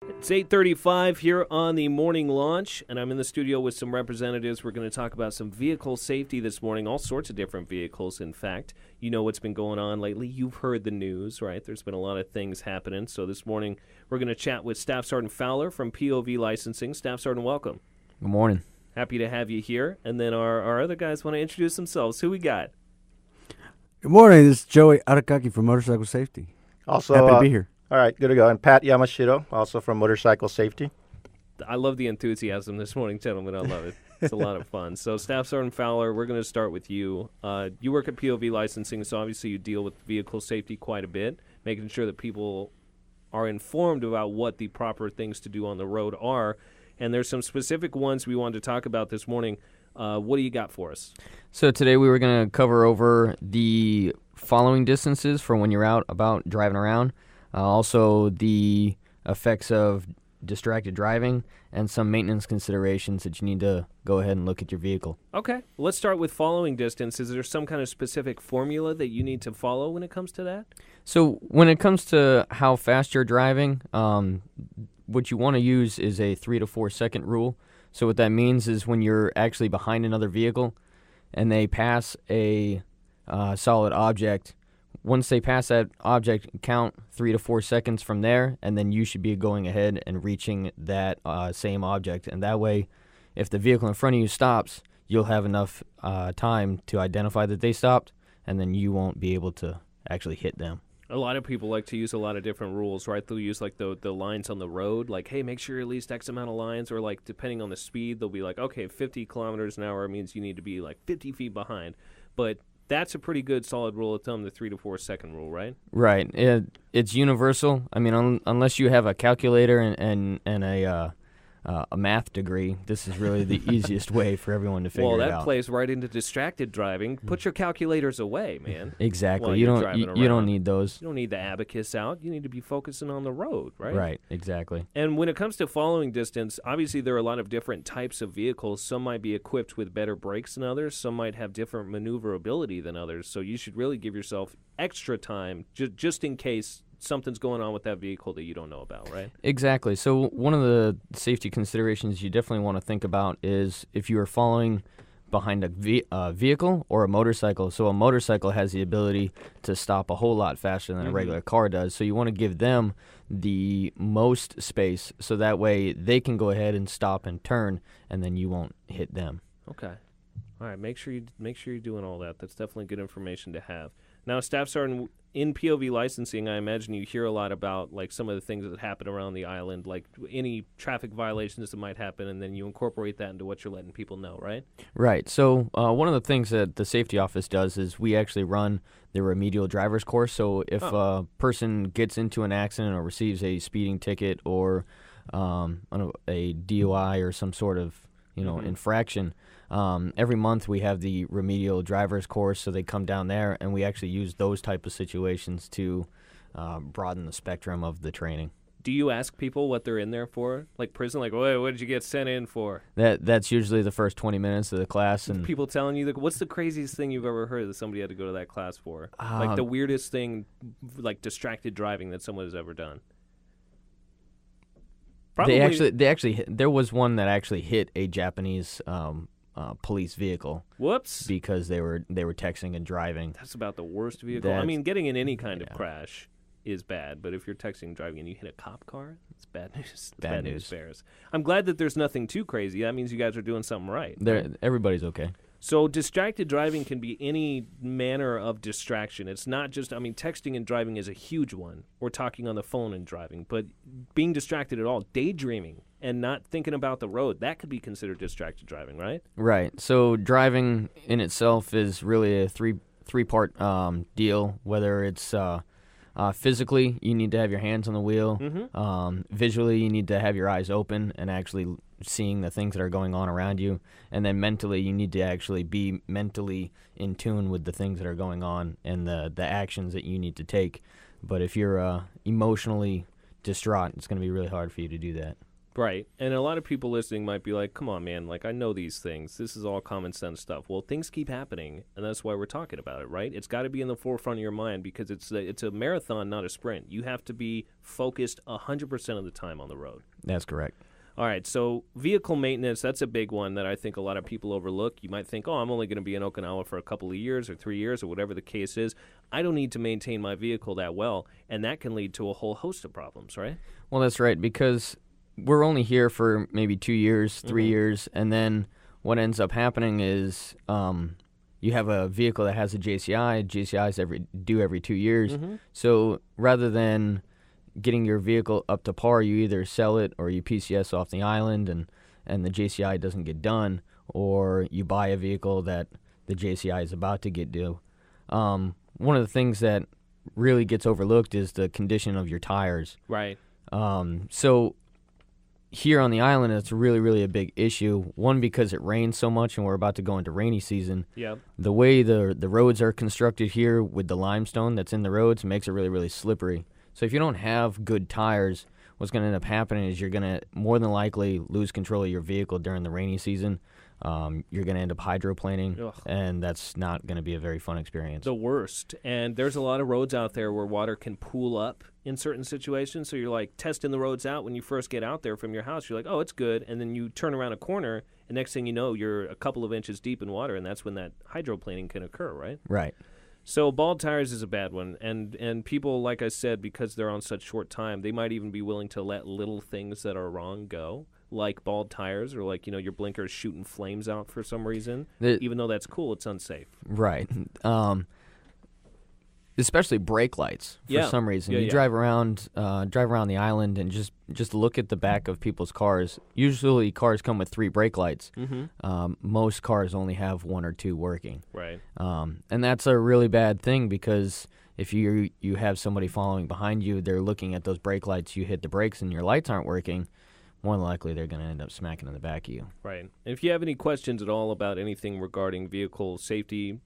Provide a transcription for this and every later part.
It's 8:35 here on the morning launch, and I'm in the studio with some representatives. We're going to talk about some vehicle safety this morning, all sorts of different vehicles, in fact. You know what's been going on lately. You've heard the news, right? There's been a lot of things happening. So this morning we're going to chat with Staff Sergeant Fowler from POV Licensing. Staff Sergeant, welcome. Good morning. Happy to have you here. And then our other guys want to introduce themselves. Who we got? Good morning. This is Joey Arakaki from Motorcycle Safety. Also, happy to be here. All right, good to go. And Pat Yamashiro, also from Motorcycle Safety. I love the enthusiasm this morning, gentlemen. I love it. It's a lot of fun. So, Staff Sergeant Fowler, we're going to start with you. You work at POV Licensing, so obviously you deal with vehicle safety quite a bit, making sure that people are informed about what the proper things to do on the road are. And there's some specific ones we wanted to talk about this morning. What do you got for us? So today we were going to cover over the following distances for when you're out about driving around. Also, the effects of distracted driving and some maintenance considerations that you need to go ahead and look at your vehicle. Okay. Let's start with following distance. Is there some kind of specific formula that you need to follow when it comes to that? So when it comes to how fast you're driving, what you want to use is a 3 to 4 second rule. So what that means is when you're actually behind another vehicle and they pass a solid object, once they pass that object, count 3 to 4 seconds from there, and then you should be going ahead and reaching that same object. And that way, if the vehicle in front of you stops, you'll have enough time to identify that they stopped, and then you won't be able to actually hit them. A lot of people like to use a lot of different rules, right? They'll use like the lines on the road, like, hey, make sure you're at least X amount of lines, or like depending on the speed, they'll be like, okay, 50 kilometers an hour means you need to be like 50 feet behind. But that's a pretty good solid rule of thumb, the 3 to 4 second rule, right? Right. It's universal. I mean, unless you have a calculator and a math degree, this is really the easiest way for everyone to figure it out. Well, that plays right into distracted driving. Put your calculators away, man. Exactly. You don't need those. You don't need the abacus out. You need to be focusing on the road, right? Right, exactly. And when it comes to following distance, obviously there are a lot of different types of vehicles. Some might be equipped with better brakes than others. Some might have different maneuverability than others. So you should really give yourself extra time just in case something's going on with that vehicle that you don't know about, right? Exactly. So one of the safety considerations you definitely want to think about is if you are following behind a vehicle or a motorcycle. So a motorcycle has the ability to stop a whole lot faster than a regular car does. So you want to give them the most space so that way they can go ahead and stop and turn, and then you won't hit them. Okay. All right. Make sure you're doing all that. That's definitely good information to have. Now, Staff Sergeant, in POV licensing, I imagine you hear a lot about like some of the things that happen around the island, like any traffic violations that might happen, and then you incorporate that into what you're letting people know, right? Right. So one of the things that the safety office does is we actually run the remedial driver's course. So if a person gets into an accident or receives a speeding ticket or a DUI or some sort of infraction, every month we have the remedial driver's course, so they come down there, and we actually use those type of situations to broaden the spectrum of the training. Do you ask people what they're in there for? Like prison, like, wait, what did you get sent in for? That's usually the first 20 minutes of the class. And people telling you, what's the craziest thing you've ever heard that somebody had to go to that class for? Like the weirdest thing, like distracted driving that someone has ever done? Probably. There was one that actually hit a Japanese police vehicle. Whoops! Because they were texting and driving. That's about the worst vehicle. I mean, getting in any kind of crash is bad, but if you're texting and driving and you hit a cop car, it's bad news. Bad news bears. I'm glad that there's nothing too crazy. That means you guys are doing something right. Everybody's okay. So distracted driving can be any manner of distraction. It's not just, texting and driving is a huge one, or talking on the phone and driving, but being distracted at all, daydreaming and not thinking about the road, that could be considered distracted driving, right? Right. So driving in itself is really a three-part deal, whether it's physically, you need to have your hands on the wheel. Mm-hmm. Visually, you need to have your eyes open and actually seeing the things that are going on around you. And then mentally, you need to actually be mentally in tune with the things that are going on and the actions that you need to take. But if you're emotionally distraught, it's going to be really hard for you to do that. Right. And a lot of people listening might be like, come on, man, like I know these things. This is all common sense stuff. Well, things keep happening, and that's why we're talking about it, right? It's got to be in the forefront of your mind because it's a marathon, not a sprint. You have to be focused 100% of the time on the road. That's correct. All right, so vehicle maintenance, that's a big one that I think a lot of people overlook. You might think, oh, I'm only going to be in Okinawa for a couple of years or 3 years or whatever the case is. I don't need to maintain my vehicle that well, and that can lead to a whole host of problems, right? Well, that's right, because we're only here for maybe 2 years, 3 years, and then what ends up happening is you have a vehicle that has a JCI. JCIs due every 2 years. So rather than getting your vehicle up to par, you either sell it or you PCS off the island and the JCI doesn't get done, or you buy a vehicle that the JCI is about to get due. One of the things that really gets overlooked is the condition of your tires. Right. So here on the island, it's really, really a big issue. One, because it rains so much and we're about to go into rainy season. Yep. The way the roads are constructed here with the limestone that's in the roads makes it really, really slippery. So if you don't have good tires, what's going to end up happening is you're going to more than likely lose control of your vehicle during the rainy season. You're going to end up hydroplaning, and that's not going to be a very fun experience. The worst. And there's a lot of roads out there where water can pool up in certain situations. So you're like testing the roads out when you first get out there from your house. You're like, oh, it's good. And then you turn around a corner, and next thing you know, you're a couple of inches deep in water, and that's when that hydroplaning can occur, right? Right. So bald tires is a bad one, and people, like I said, because they're on such short time, they might even be willing to let little things that are wrong go, like bald tires or like, your blinker's shooting flames out for some reason. Even though that's cool, it's unsafe. Right. Especially brake lights for some reason. You drive around the island and just look at the back of people's cars. Usually cars come with 3 brake lights. Most cars only have 1 or 2 working. Right. And that's a really bad thing because if you have somebody following behind you, they're looking at those brake lights, you hit the brakes and your lights aren't working, more than likely they're going to end up smacking in the back of you. Right. And if you have any questions at all about anything regarding vehicle safety,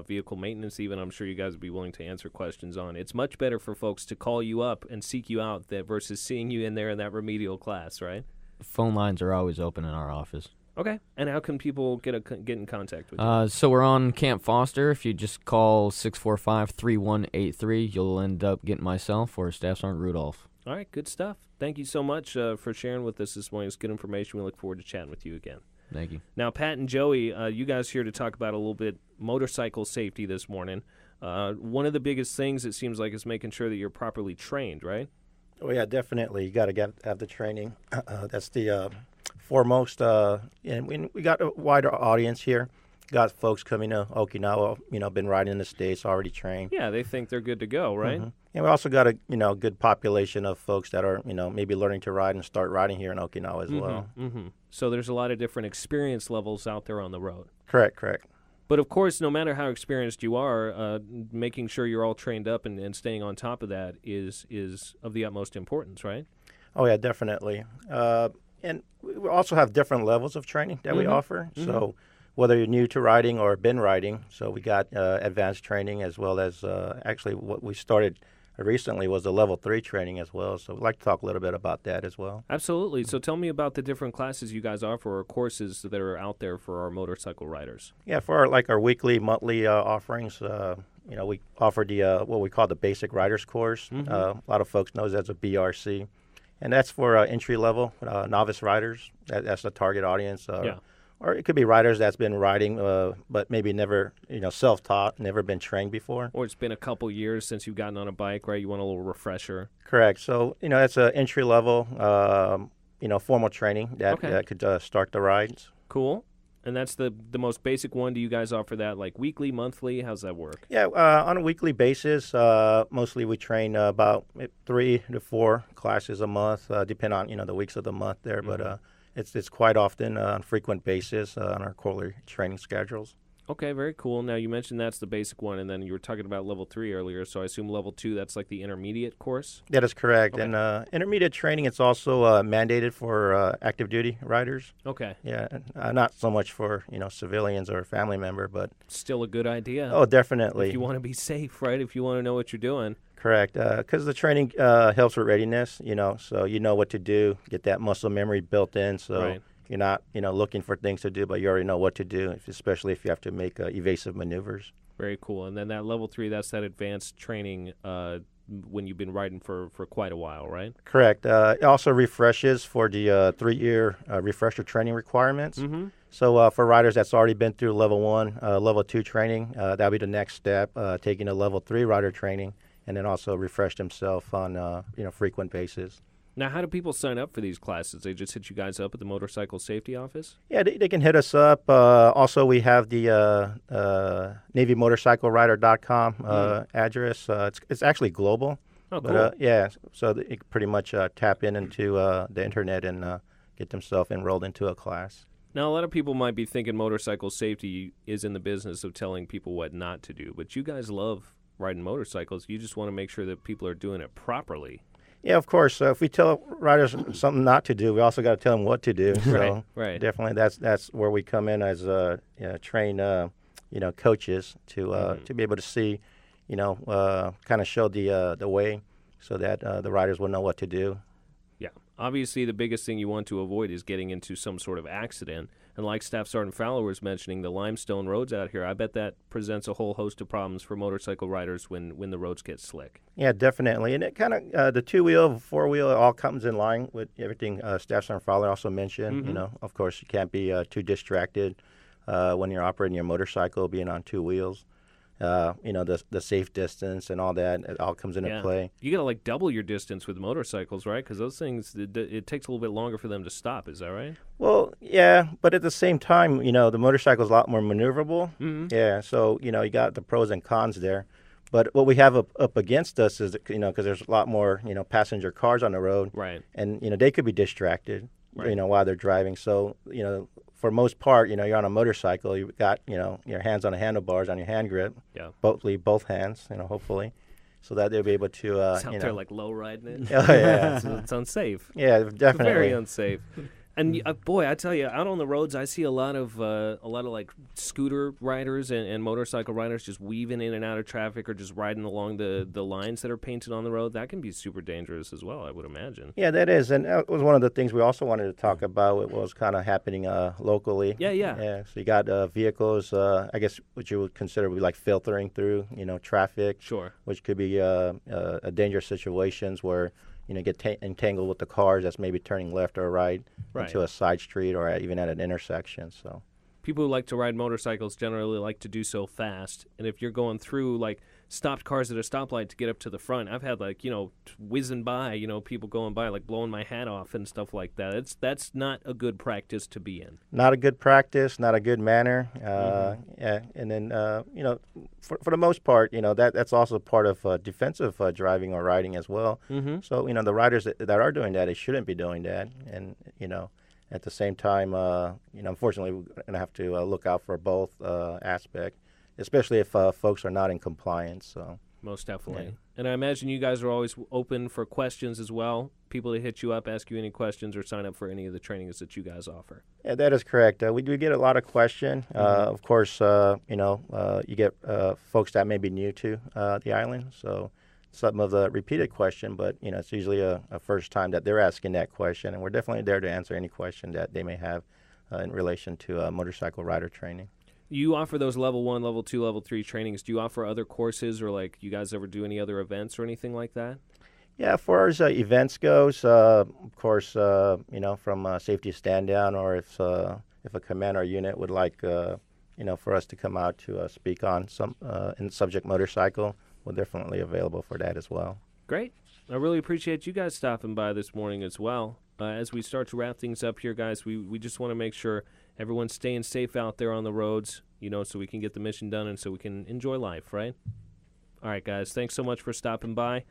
vehicle maintenance even, I'm sure you guys would be willing to answer questions on. It's much better for folks to call you up and seek you out versus seeing you in there in that remedial class, right? Phone lines are always open in our office. Okay. And how can people get in contact with you? So we're on Camp Foster. If you just call 645-3183, you'll end up getting myself or Staff Sergeant Rudolph. All right. Good stuff. Thank you so much for sharing with us this morning. It's good information. We look forward to chatting with you again. Thank you. Now, Pat and Joey, you guys here to talk about a little bit motorcycle safety this morning. One of the biggest things, it seems like, is making sure that you're properly trained, right? Oh, yeah, definitely. You got to have the training. That's the foremost. And we got a wider audience here. Got folks coming to Okinawa, been riding in the States, already trained. Yeah, they think they're good to go, right? And we also got a good population of folks that are maybe learning to ride and start riding here in Okinawa as well. So there's a lot of different experience levels out there on the road. Correct. But of course, no matter how experienced you are, making sure you're all trained up and staying on top of that is of the utmost importance, right? Oh yeah, definitely. And we also have different levels of training that we offer. So whether you're new to riding or been riding, so we got advanced training as well as actually what we started recently was the level 3 training as well. So we'd like to talk a little bit about that as well. Absolutely. So tell me about the different classes you guys offer or courses that are out there for our motorcycle riders. Yeah, for our weekly, monthly offerings, we offer the what we call the Basic Riders Course. A lot of folks know that as a BRC. And that's for entry-level novice riders. That's the target audience. Or it could be riders that's been riding, but maybe never, self-taught, never been trained before. Or it's been a couple years since you've gotten on a bike, right? You want a little refresher. Correct. So, that's an entry-level, formal training that could start the rides. Cool. And that's the most basic one. Do you guys offer that like weekly, monthly? How's that work? Yeah, on a weekly basis, mostly we train about 3 to 4 classes a month, depending on, the weeks of the month there. But it's quite often on a frequent basis on our quarterly training schedules. Okay, very cool. Now, you mentioned that's the basic one, and then you were talking about level 3 earlier, so I assume level 2, that's like the intermediate course? That is correct. Okay. And intermediate training, it's also mandated for active duty riders. Okay. Yeah, not so much for, civilians or family member, but... Still a good idea. Oh, definitely. If you want to be safe, right? If you want to know what you're doing. Correct. Because the training helps with readiness, so you know what to do, get that muscle memory built in. So Right. you're not, looking for things to do, but you already know what to do, especially if you have to make evasive maneuvers. Very cool. And then that level 3, that's that advanced training when you've been riding for quite a while, right? Correct. It also refreshes for the 3-year refresher training requirements. Mm-hmm. So for riders that's already been through level 1, level 2 training, that'll be the next step, taking a level 3 rider training, and then also refresh themselves on frequent basis. Now, how do people sign up for these classes? They just hit you guys up at the motorcycle safety office? Yeah, they can hit us up. Also, we have the NavyMotorcycleRider.com address. It's actually global. Oh, cool. But so they can pretty much tap into the internet and get themselves enrolled into a class. Now, a lot of people might be thinking motorcycle safety is in the business of telling people what not to do, but you guys love riding motorcycles. You just want to make sure that people are doing it properly. Yeah, of course. So if we tell riders something not to do, we also got to tell them what to do. So Right. definitely, that's where we come in as trained, coaches to be able to see, kind of show the way so that the riders will know what to do. Yeah. Obviously, the biggest thing you want to avoid is getting into some sort of accident. And like Staff Sergeant Fowler was mentioning, the limestone roads out here, I bet that presents a whole host of problems for motorcycle riders when the roads get slick. Yeah, definitely. And it kind of, the 2-wheel, 4-wheel, it all comes in line with everything Staff Sergeant Fowler also mentioned. Of course, you can't be too distracted when you're operating your motorcycle, being on 2 wheels. The safe distance and all that, it all comes into play. You got to double your distance with motorcycles, right? Because those things, it takes a little bit longer for them to stop. Is that right? Well, yeah, but at the same time, the motorcycle is a lot more maneuverable. Mm-hmm. Yeah, so, you got the pros and cons there. But what we have up against us is, because there's a lot more, passenger cars on the road. Right. And, they could be distracted, Right. While they're driving. So, for most part, you're on a motorcycle, you've got, your hands on the handlebars, on your hand grip. Yeah. Both hands, hopefully, so that they'll be able to, It's out there low riding it. Oh, yeah. It's unsafe. Yeah, It's definitely. very unsafe. And boy, I tell you, out on the roads, I see a lot of scooter riders and motorcycle riders just weaving in and out of traffic or just riding along the lines that are painted on the road. That can be super dangerous as well, I would imagine. Yeah, that is, and that was one of the things we also wanted to talk about. What was kind of happening locally. Yeah. So you got vehicles, I guess, what you would consider would be like filtering through, traffic. Sure. Which could be a dangerous situations where get entangled with the cars that's maybe turning left or right into a side street or even at an intersection. So people who like to ride motorcycles generally like to do so fast, and if you're going through stopped cars at a stoplight to get up to the front, I've had whizzing by, people going by blowing my hat off and stuff like that. That's not a good practice to be in. Not a good practice, not a good manner. Yeah, and then for the most part, that's also part of defensive driving or riding as well. Mm-hmm. So the riders that are doing that, they shouldn't be doing that, and at the same time, unfortunately, we're gonna have to look out for both aspects, especially if folks are not in compliance. So most definitely. Yeah. And I imagine you guys are always open for questions as well. People to hit you up, ask you any questions, or sign up for any of the trainings that you guys offer. Yeah, that is correct. We do get a lot of questions. Of course, you get folks that may be new to the island, so some of the repeated question, but it's usually a first time that they're asking that question, and we're definitely there to answer any question that they may have in relation to motorcycle rider training. You offer those level 1, level 2, level 3 trainings. Do you offer other courses, or you guys ever do any other events or anything like that? Yeah, as far as events goes, of course, from safety stand down, or if a command or unit would like, for us to come out to speak on some in subject motorcycle, we're definitely available for that as well. Great. I really appreciate you guys stopping by this morning as well. As we start to wrap things up here, guys, we just want to make sure everyone's staying safe out there on the roads, so we can get the mission done and so we can enjoy life, right? All right, guys, thanks so much for stopping by.